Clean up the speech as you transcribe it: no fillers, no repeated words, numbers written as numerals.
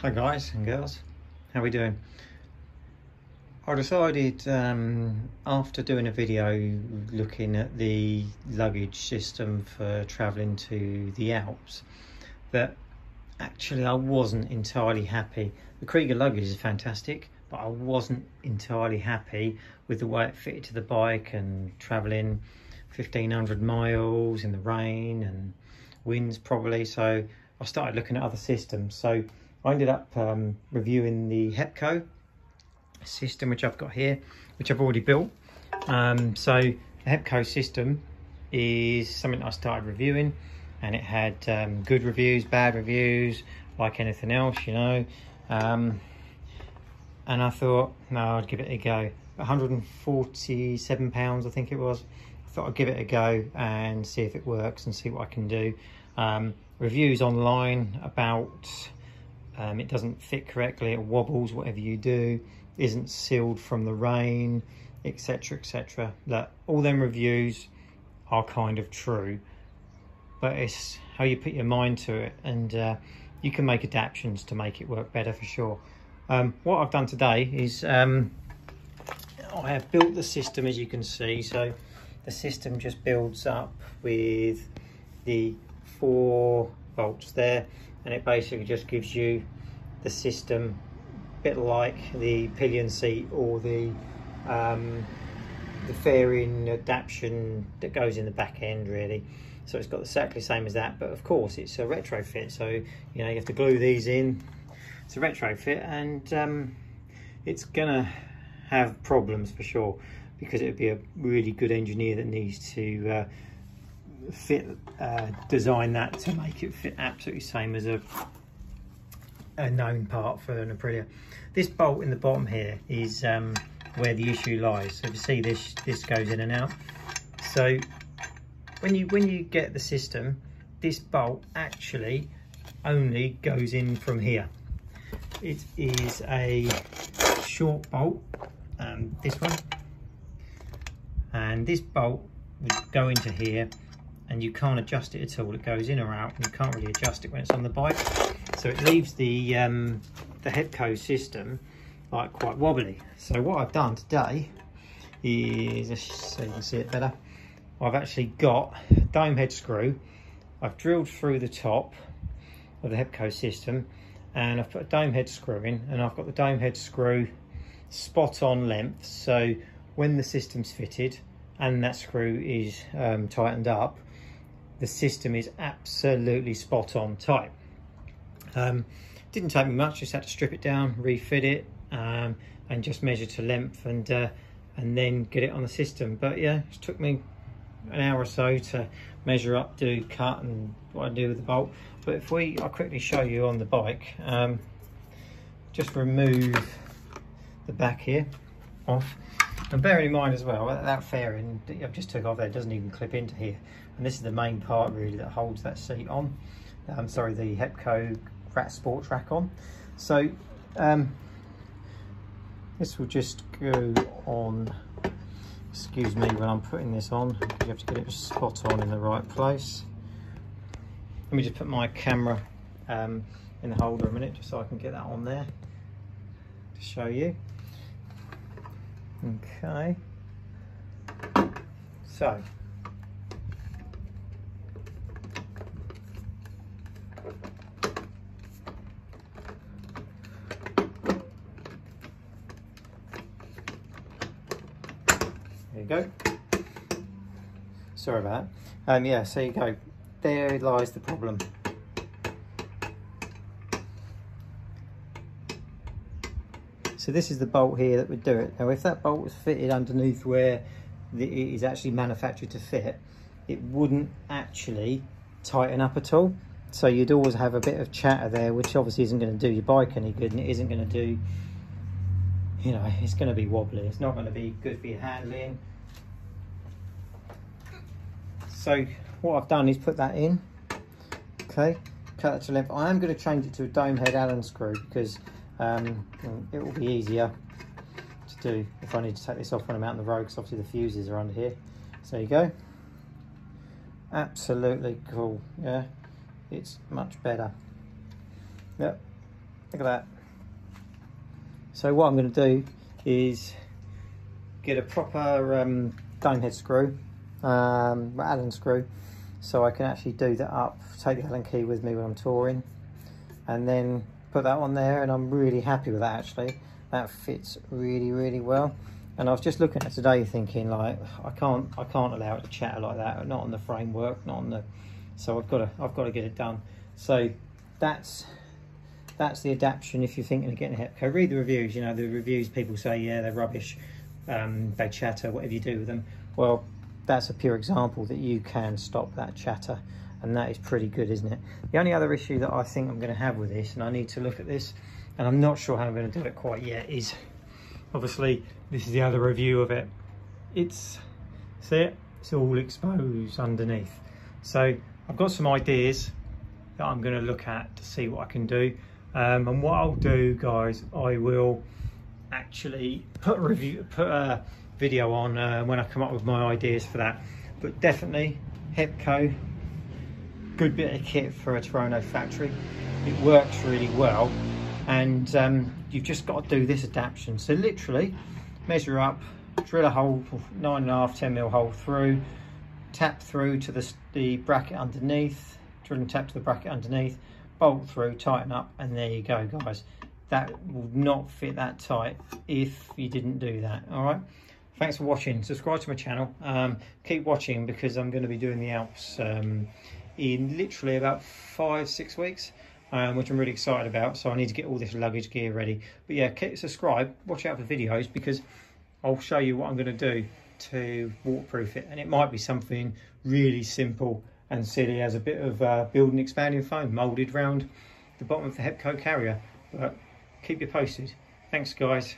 Hi guys and girls, how are we doing? I decided after doing a video looking at the luggage system for travelling to the Alps that actually I wasn't entirely happy. The Krieger luggage is fantastic, but I wasn't entirely happy with the way it fitted to the bike and travelling 1,500 miles in the rain and winds probably. So I started looking at other systems. So I ended up reviewing the Hepco system, which I've got here, which I've already built. So the Hepco system is something I started reviewing, and it had good reviews, bad reviews, like anything else, you know. And I thought, no, I'd give it a go. £147, I think it was. I thought I'd give it a go and see if it works and see what I can do. Reviews online about it doesn't fit correctly, it wobbles whatever you do, isn't sealed from the rain, etc, etc. That all them reviews are kind of true, but it's how you put your mind to it, and you can make adaptations to make it work better for sure. What I've done today is I have built the system, as you can see. So the system just builds up with the 4 bolts there, and it basically just gives you the system, a bit like the pillion seat or the fairing adaptation that goes in the back end, really. So it's got exactly the same as that, but of course it's a retrofit, so you know you have to glue these in. It's a retrofit, and it's gonna have problems for sure, because it would be a really good engineer that needs to design that to make it fit absolutely same as a known part for an Aprilia. This bolt in the bottom here is where the issue lies. So if you see this goes in and out. So when you get the system, this bolt actually only goes in from here. It is a short bolt, this one, and this bolt would go into here, and you can't adjust it at all. It goes in or out, and you can't really adjust it when it's on the bike. So it leaves the Hepco system like quite wobbly. So what I've done today is, so you can see it better, I've actually got a dome head screw. I've drilled through the top of the Hepco system, and I've put a dome head screw in, and I've got the dome head screw spot on length. So when the system's fitted and that screw is tightened up, the system is absolutely spot on tight. Didn't take me much, just had to strip it down, refit it, and just measure to length, and then get it on the system. But yeah, it took me an hour or so to measure up, do cut, and what I do with the bolt. But if I'll quickly show you on the bike. Just remove the back here off, and bearing in mind as well that fairing that I've just took off there doesn't even clip into here, and this is the main part really that holds that seat on. Sorry, the Hepco Sports rack on. So this will just go on, excuse me, when I'm putting this on, you have to get it spot on in the right place. Let me just put my camera in the holder a minute, just so I can get that on there to show you. Okay, so there you go. Sorry about that. Yeah, so you go. There lies the problem. So this is the bolt here that would do it. Now if that bolt was fitted underneath where it is actually manufactured to fit, it wouldn't actually tighten up at all. So you'd always have a bit of chatter there, which obviously isn't going to do your bike any good, and it isn't going to do, you know, it's going to be wobbly. It's not going to be good for your handling. So what I've done is put that in, okay, cut it to length. I am going to change it to a dome head Allen screw, because it will be easier to do if I need to take this off when I'm out on the road, because obviously the fuses are under here. So there you go. Absolutely cool. Yeah, it's much better. Yep, Look at that. So what I'm going to do is get a proper dome head screw, Allen screw, so I can actually do that up, take the Allen key with me when I'm touring, and then put that on there, and I'm really happy with that actually. That fits really, really well. And I was just looking at it today thinking, like, I can't allow it to chatter like that, not on the framework, not on the, so I've got to get it done. So that's the adaptation if you're thinking of getting a Hepco. Read the reviews. You know, the reviews, people say, yeah, they're rubbish, they chatter, whatever you do with them. Well, that's a pure example that you can stop that chatter, and that is pretty good, isn't it? The only other issue that I think I'm going to have with this, and I need to look at this, and I'm not sure how I'm going to do it quite yet, is obviously this is the other review of it. It's, see it? It's all exposed underneath. So I've got some ideas that I'm going to look at to see what I can do. And what I'll do, guys, I will actually put a video on when I come up with my ideas for that. But definitely Hepco, good bit of kit for a Tuono Factory. It works really well, and you've just got to do this adaptation. So literally measure up, drill a hole, 9.5, 10mm hole through, tap through to the bracket underneath, drill and tap to the bracket underneath, bolt through, tighten up, and there you go, guys. That will not fit that tight if you didn't do that. All right, thanks for watching. Subscribe to my channel, keep watching, because I'm going to be doing the Alps in literally about 5-6 weeks, which I'm really excited about. So I need to get all this luggage gear ready. But yeah, subscribe, watch out for videos, because I'll show you what I'm going to do to waterproof it, and it might be something really simple and silly as a bit of building expanding foam moulded round the bottom of the Hepco carrier. But keep you posted. Thanks, guys.